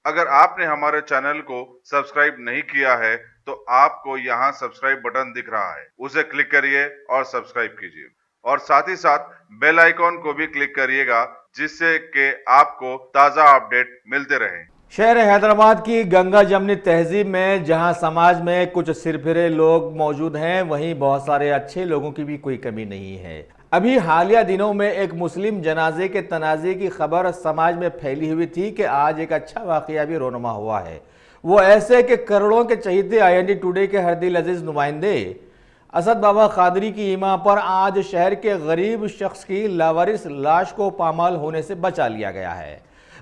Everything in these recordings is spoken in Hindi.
अगर आपने हमारे चैनल को सब्सक्राइब नहीं किया है तो आपको यहाँ सब्सक्राइब बटन दिख रहा है, उसे क्लिक करिए और सब्सक्राइब कीजिए और साथ ही साथ बेल आइकॉन को भी क्लिक करिएगा जिससे कि आपको ताज़ा अपडेट मिलते रहें। शहर हैदराबाद की गंगा जमनी तहजीब में जहां समाज में कुछ सिरफिरे लोग मौजूद हैं, वहीं बहुत सारे अच्छे लोगों की भी कोई कमी नहीं है। अभी हालिया दिनों में एक मुस्लिम जनाजे के तनाजे की खबर समाज में फैली हुई थी कि आज एक अच्छा वाकया भी रोनुमा हुआ है। वो ऐसे कि करोड़ों के चहीते IND टुडे के हरदिल अजीज नुमाइंदे असद बाबा कादरी की ईमा पर आज शहर के गरीब शख्स की लावारिस लाश को पामाल होने से बचा लिया गया है।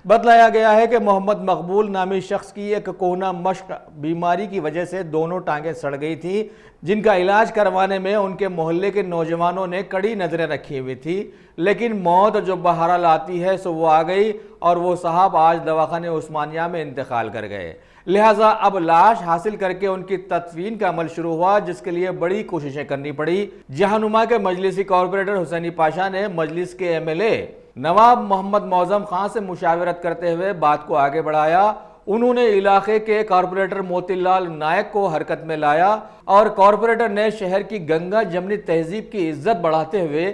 बतलाया गया है कि मोहम्मद मकबूल नामी शख्स की एक कोहना मश्क बीमारी की वजह से दोनों टांगें सड़ गई थी, जिनका इलाज करवाने में उनके मोहल्ले के नौजवानों ने कड़ी नजरें रखी हुई थी। लेकिन मौत जो बहरहाल आती है सो वो आ गई और वो साहब आज दवाखाने उस्मानिया में इंतकाल कर गए। लिहाजा अब लाश हासिल करके उनकी तदफीन का अमल शुरू हुआ, जिसके लिए बड़ी कोशिशें करनी पड़ी। जहानुमा के मजलिसी कॉरपोरेटर हुसैनी पाशा ने मजलिस के MLA नवाब मोहम्मद मौजम खान से मुशावरत करते हुए बात को आगे बढ़ाया। उन्होंने इलाके के कॉरपोरेटर मोतीलाल नायक को हरकत में लाया और कॉरपोरेटर ने शहर की गंगा जमनी तहजीब की इज्जत बढ़ाते हुए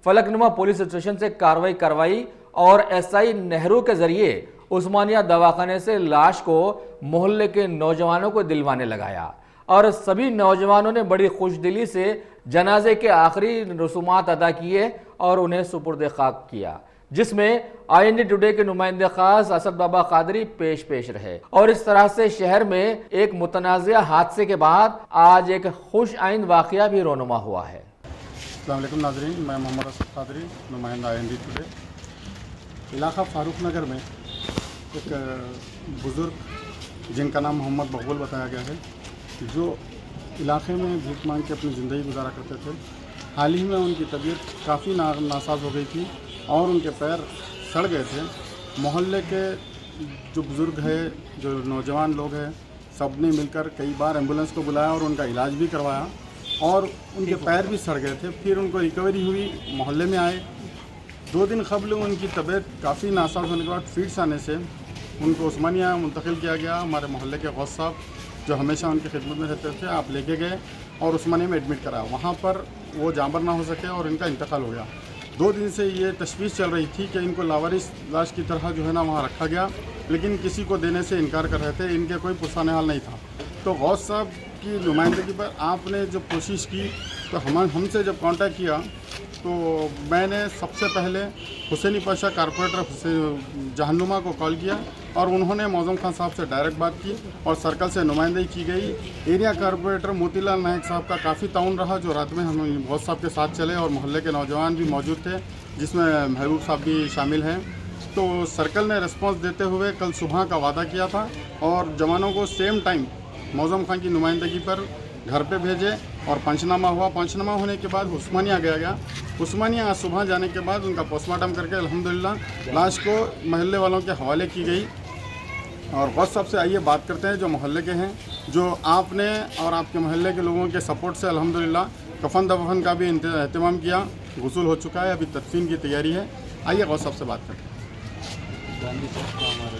फलकनुमा पुलिस स्टेशन से कार्रवाई करवाई और SI नेहरू के जरिए उस्मानिया दवाखाने से लाश को मोहल्ले के नौजवानों को दिलवाने लगाया और सभी नौजवानों ने बड़ी खुशदिली से जनाजे के आखिरी रसूमात अदा किए और उन्हें सुपुर्द खाक किया, जिसमें IND टुडे के नुमाइंदे खास असद बाबा कादरी पेश रहे। और इस तरह से शहर में एक मुतनाज़िया हादसे के बाद आज एक खुश आइंद वाक़या भी रोनुमा हुआ है। अस्सलाम वालेकुम नाज़रीन, मैं मोहम्मद असद कादरी, नुमाइंदा IND टुडे। इलाका फारूक नगर में एक बुज़ुर्ग जिनका नाम मोहम्मद मकबूल बताया गया है, जो इलाके में भीख मांग के अपनी ज़िंदगी गुजारा करते थे। हाल ही में उनकी तबीयत काफ़ी नासाज हो गई थी और उनके पैर सड़ गए थे। मोहल्ले के जो बुज़ुर्ग है, जो नौजवान लोग हैं, सब ने मिलकर कई बार एम्बुलेंस को बुलाया और उनका इलाज भी करवाया और उनके पैर भी सड़ गए थे। फिर उनको रिकवरी हुई, मोहल्ले में आए। 2 दिन कबल उनकी तबीयत काफ़ी नासाज होने के बाद फिट्स आने से उनको उस्मानिया मुंतकिल किया गया। हमारे मोहल्ले के गौस साहब जो हमेशा उनकी खिदमत में रहते थे, आप लेके गए और उस्मानिया में एडमिट कराया। वहाँ पर वो जांबर ना हो सके और इनका इंतकाल हो गया। 2 दिन से ये तशवीश चल रही थी कि इनको लावारिस लाश की तरह जो है ना वहाँ रखा गया, लेकिन किसी को देने से इनकार कर रहे थे। इनके कोई पुरसाने हाल नहीं था। तो गौस साहब की नुमाइंदगी पर आपने जब कोशिश की तो हमसे जब कांटेक्ट किया तो मैंने सबसे पहले हुसैनी पाशा कॉरपोरेटर जहानुमा को कॉल किया और उन्होंने मौजम खान साहब से डायरेक्ट बात की और सर्कल से नुमाइंदगी की गई। एरिया कॉरपोरेटर मोतीलाल नायक साहब का काफ़ी ताउन रहा, जो रात में हम गौस साहब के साथ चले और मोहल्ले के नौजवान भी मौजूद थे, जिसमें महबूब साहब भी शामिल हैं। तो सर्कल ने रिस्पॉन्स देते हुए कल सुबह का वादा किया था और जवानों को सेम टाइम मौजम खान की नुमाइंदगी पर घर पे भेजे और पंचनामा हुआ। पंचनामा होने के बाद उस्मानिया गया। उस्मानिया आज सुबह जाने के बाद उनका पोस्टमार्टम करके अल्हम्दुलिल्लाह लाश को महल्ले वालों के हवाले की गई। और गौस साहब से आइए बात करते हैं, जो मोहल्ले के हैं, जो आपने और आपके मोहल्ले के लोगों के सपोर्ट से अल्हम्दुलिल्लाह कफन दफन का भी एहतमाम किया, गुसूल हो चुका है, अभी तदफीन की तैयारी है। आइए गौस साहब से बात करते हैं।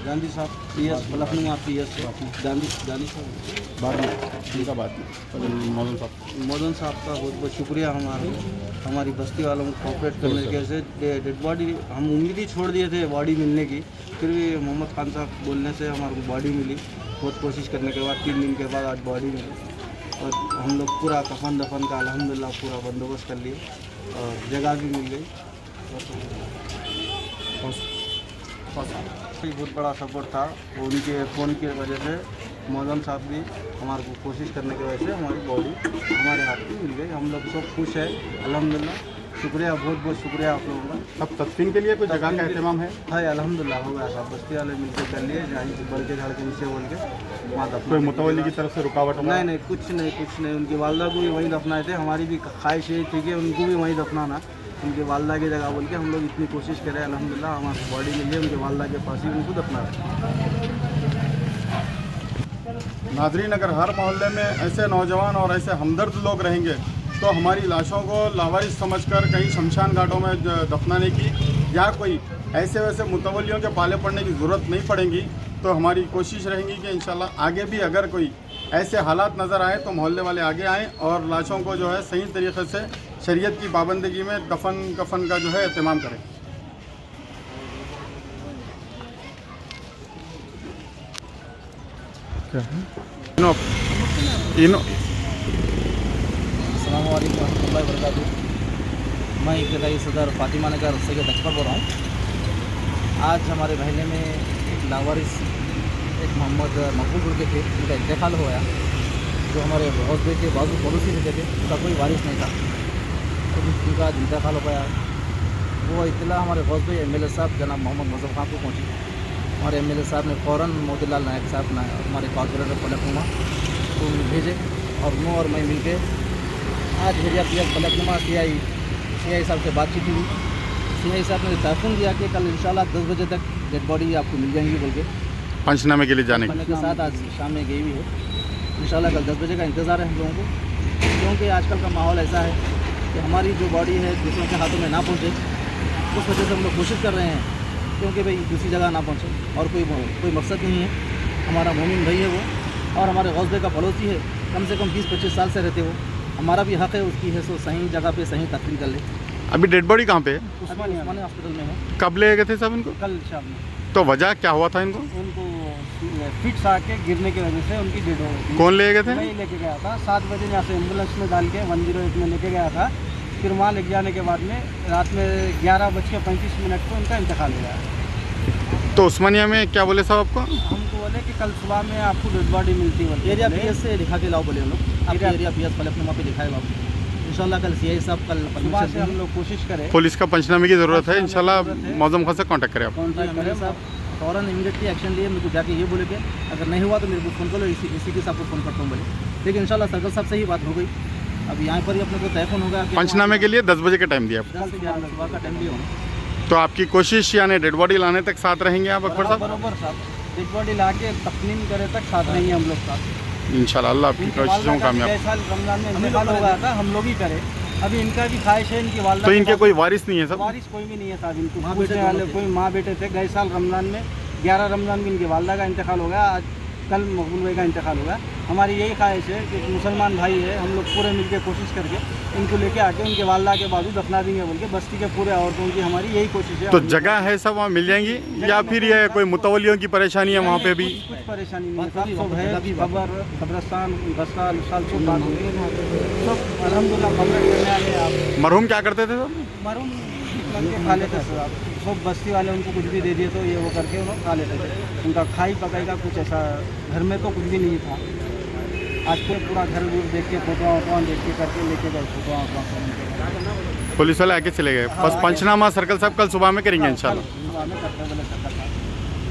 गांधी साहब PS फलकनुमा PS गांधी साहब बाद में उनका बात नहीं, मौजन साहब का बहुत बहुत शुक्रिया। हमारी बस्ती वालों को कोऑपरेट करने के से डेड बॉडी हम उम्मीद ही छोड़ दिए थे बॉडी मिलने की, फिर भी मोहम्मद खान साहब बोलने से हमारे को बॉडी मिली। बहुत कोशिश करने के बाद 3 दिन के बाद आज बॉडी मिली और हम लोग पूरा कफन दफन का अल्हम्दुलिल्लाह पूरा बंदोबस्त कर लिए और जगह भी मिल गई। बहुत बड़ा सपोर्ट था उनके फ़ोन की वजह से। मौजम साहब भी हमारे को कोशिश करने की वजह से हमारी बॉडी हमारे हाथ में मिल गई। हम लोग सब खुश है अल्हम्दुलिल्लाह। शुक्रिया, बहुत बहुत शुक्रिया आप लोगों का। अब तदफीन के लिए कोई जगह का एहतमाम है? हाँ अल्हम्दुलिल्लाह हो गया साहब, बस्ती वाले मिलकर कर लिए, जहाँ से बढ़ के झाड़ के नीचे बोल के वहाँ दफना। कोई मुतवल्ली की तरफ से रुकावट? नहीं, कुछ नहीं। उनकी वालदा को भी वहीं दफनाए थे। हमारी भी ख्वाहिश यही थी कि उनको भी वहीं दफनाना, उनके वालदा की जगह बोल के हम लोग इतनी कोशिश करें। अल्हम्दुलिल्लाह हमारी बॉडी मिल गई, उनके वालदा के पास ही उनको दफना है। नाज़रीन, अगर हर मोहल्ले में ऐसे नौजवान और ऐसे हमदर्द लोग रहेंगे तो हमारी लाशों को लावारिस समझकर कहीं शमशान घाटों में दफनाने की या कोई ऐसे वैसे मुतवल्लियों के पाले पड़ने की ज़रूरत नहीं पड़ेगी। तो हमारी कोशिश रहेगी कि इंशाल्लाह आगे भी अगर कोई ऐसे हालात नज़र आए तो मोहल्ले वाले आगे आएँ और लाशों को जो है सही तरीके से शरीयत की पाबंदगी में कफन का जो है एहतमाम करें। अस्सलाम वालेकुम रहमतुल्लाहि व बरकातुहू। मैं इब्तदाई सदर फातिमा नगर सैयद अकबर बोल रहा हूँ। आज हमारे महल्ले में एक लावारिस एक मोहम्मद मकबूल के थे, उनका इंतकाल हो गया। जो हमारे हौसले के बाजू पड़ोसी रहते थे, उनका कोई वारिस नहीं था, तो उनका इंतकाल हो गया। वो इत्तला हमारे हौसले MLA साहब जनाब मोहम्मद मजहब खान को पहुँची। हमारे MLA साहब ने फ़ौरन मोतीलाल नायक साहब हमारे कॉर्पोरेटर फलकनुमा को भेजे और मैं मिल के आज एरिया PS फलकनुमा CI साहब से बातचीत हुई। CI साहब ने तहफ़ुन दिया कि कल इंशाल्लाह 10 बजे तक डेड बॉडी आपको मिल जाएंगी बोल के पंचनामे के लिए जाने के साथ आज शाम में गई हुई है। इंशाल्लाह कल 10 बजे का इंतज़ार है हम लोगों को, क्योंकि आजकल का माहौल ऐसा है कि हमारी जो बॉडी है दूसरों के हाथों में ना पहुँचे, उस वजह से हम लोग कोशिश कर रहे हैं क्योंकि भाई दूसरी जगह ना पहुँचे। और कोई मकसद नहीं है, हमारा मोमिन भाई है वो और हमारे हौसले का पड़ोसी है, कम से कम 20-25 साल से रहते हो। हमारा भी हक़ है उसकी है, सो सही जगह पे सही तकरीर कर ले। अभी डेड बॉडी कहाँ पे है? उस्मानिया हॉस्पिटल में है। कब ले गए थे सब इनको? कल शाम में। तो वजह क्या हुआ था इनको? उनको फिट्स आके गिरने की वजह से उनकी डेड हो गई। कौन ले गए थे? मैं लेके गया था 7 बजे यहाँ से एम्बुलेंस में डाल के 108 में लेके गया था। फिर वहाँ लेके जाने के बाद में रात में 11:35 को उनका इंतकाल हो गया। तो उस्मानिया में क्या बोले साहब आपको? हमको बोले कि कल सुबह में आपको डेड बॉडी मिलती है। एरिया PS से लिखा के लाओ बोले हम लोग, आपके एरिया PS फलकनुमा पे लिखाए लाओ। इंशाल्लाह कल CI साहब कल सुबह से हम लोग कोशिश करें। पुलिस का पंचनामे की ज़रूरत है, इंशाल्लाह मौजम खान से कांटेक्ट करें आप। साहब फ़ौरन इमीडिएटली एक्शन लिए। मेरे को जाके ये बोले कि अगर नहीं हुआ तो मेरे को फ़ोन करो, इसी के साथ फ़ोन करता हूँ बोले। लेकिन इंशाल्लाह सर्कल साहब से ही बात हो गई। अब यहाँ पर ही अपने को तयफ़ुन होगा। पंचनामे के लिए 10 बजे का टाइम दिया आपको? 10 से 11 सुबह का टाइम दिया होगा। तो आपकी कोशिश यानी डेड बॉडी लाने तक साथ रहेंगे आप अकबर साहब? बराबर साहब, डेड बॉडी ला के तकनीम करे तक साथ रहेंगे हम लोग साथ इंशाल्लाह। अल्लाह आपकी कोशिशों को कामयाब। साल रमज़ान में इंतकाल हो गया था, हम लोग ही करे। अभी इनका भी ख्वाहिश है, इनकी वालदा। तो इनके कोई वारिस नहीं है सब? वारिस कोई भी नहीं है साहब। इनको पूछने वाले कोई माँ बेटे थे। गए साल रमज़ान में 11 रमज़ान में इनकी वालदा का इंतकाल हो गया। आज कल मकबूल भाई का इंतकाल हो गया। हमारी यही ख्वाहिश है कि मुसलमान भाई है, हम लोग पूरे मिलकर कोशिश करके इनको लेके आके उनके वालदा के बाजू दफना देंगे बोल के बस्ती के पूरे औरतों की हमारी यही कोशिश है। तो जगह है सब वहाँ मिल जाएंगी या फिर ये कोई मुतवलियों की परेशानी है वहाँ पे भी? कुछ परेशानी नहीं है, सब है। खबर कब्रस्तान गस्तान सब बात हो गई सब अल्हम्दुलिल्लाह। मरहूम क्या करते थे सब? मरहूम खा लेते थे सब, बस्ती वाले उनको कुछ भी दे दिए तो ये वो करके उन्होंने खा लेते थे। उनका खाई पकाई का कुछ ऐसा घर में तो कुछ भी नहीं था। आज तो पूरा घर देख के फोटो देख के करके लेके गए फोटो। पुलिस वाले आके चले गए। बस पंचनामा सर्कल साहब कल सुबह में करेंगे इंशाल्लाह। सुबह में करते बोले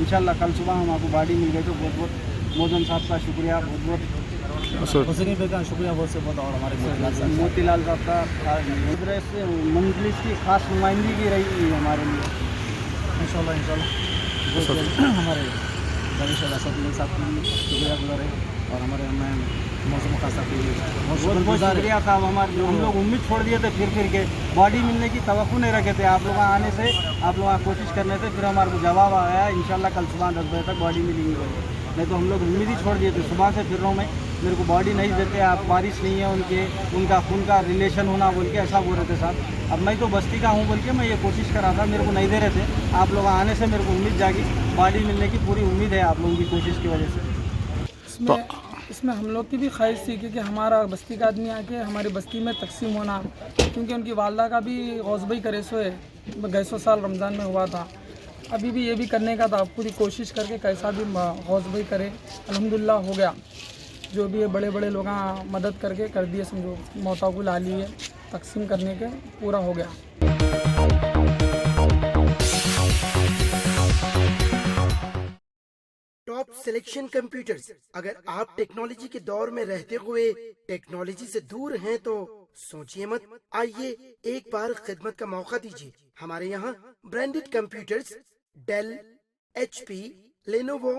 इंशाल्लाह कल सुबह हम आपको बॉडी मिल गई तो बहुत बहुत मोहम्मद साहब का शुक्रिया, बहुत बहुत हुसैन भाई का शुक्रिया बहुत से बहुत। और हमारे मोतीलाल साहब का मंजलिस की खास नुमाइंदगी की रही हमारे लिए इंशाल्लाह। हमारे साहब की शुक्रिया गुजार है और हमारे मैं मौसम खास साहब की बहुत शुक्रिया साहब। हमारे जो हम लोग उम्मीद छोड़ दिए थे फिर के बॉडी मिलने की तवक्कुह नहीं रखे थे। आप लोग आने से, आप लोग कोशिश करने से फिर हमारे को जवाब आया इंशाल्लाह कल सुबह 10 बजे तक बॉडी मिलेगी। नहीं तो हम लोग उम्मीद ही छोड़ दिए थे। सुबह से फिर रहा हूँ मैं, मेरे को बॉडी नहीं देते आप, बारिश नहीं है उनका खून का रिलेशन होना बोल के ऐसा बोल रहे थे साहब। अब मैं तो बस्ती का हूँ बोल के मैं ये कोशिश कर रहा था, मेरे को नहीं दे रहे थे। आप लोग आने से मेरे को उम्मीद जागी, बॉडी मिलने की पूरी उम्मीद है आप लोगों की कोशिश की वजह से। इसमें हम लोग की भी ख्वाहिश थी कि हमारा बस्ती का आदमी आके हमारी बस्ती में तकसीम होना, क्योंकि उनकी वालदा का भी गौसबई का रेसो है, गैसो साल रमज़ान में हुआ था। अभी भी ये भी करने का था, पूरी कोशिश करके कैसा भी गौसबई करे। अल्हम्दुलिल्लाह हो गया। जो भी है बड़े बड़े लोग मदद करके कर दिए, समझो मौता को ला लिए, तकसीम करने के पूरा हो गया। Top selection computers. अगर आप टेक्नोलॉजी के दौर में रहते हुए टेक्नोलॉजी से दूर हैं तो सोचिए मत, आइए एक बार खिदमत का मौका दीजिए। हमारे यहाँ branded computers Dell, HP, Lenovo,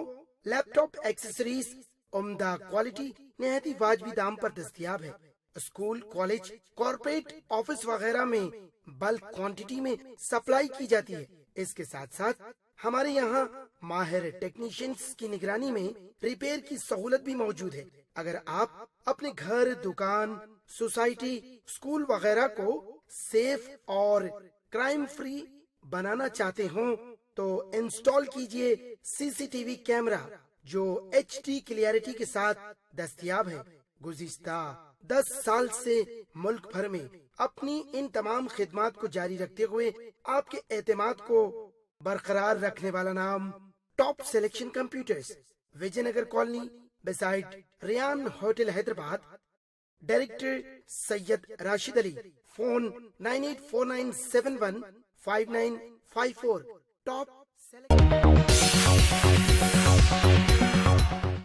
laptop accessories उम्दा क्वालिटी निहायत ही वाजबी दाम पर दस्तयाब है। स्कूल, कॉलेज, कॉर्पोरेट, ऑफिस वगैरह में बल्क क्वांटिटी में सप्लाई की जाती है। इसके साथ साथ हमारे यहाँ माहिर टेक्नीशियंस की निगरानी में रिपेयर की सहूलत भी मौजूद है। अगर आप अपने घर, दुकान, सोसाइटी, स्कूल वगैरह को सेफ और क्राइम फ्री बनाना चाहते हो तो इंस्टॉल कीजिए सीसीटीवी कैमरा जो HD क्लियरिटी के साथ दस्तयाब है। गुज़िश्ता 10 साल से मुल्क भर में अपनी इन तमाम खिदमात को जारी रखते हुए आपके एतमाद को बरकरार रखने वाला नाम top selection computers, Vijaynagar colony beside Riyan hotel, Hyderabad. Director Syed Rashid Ali. Phone 9849715954। Top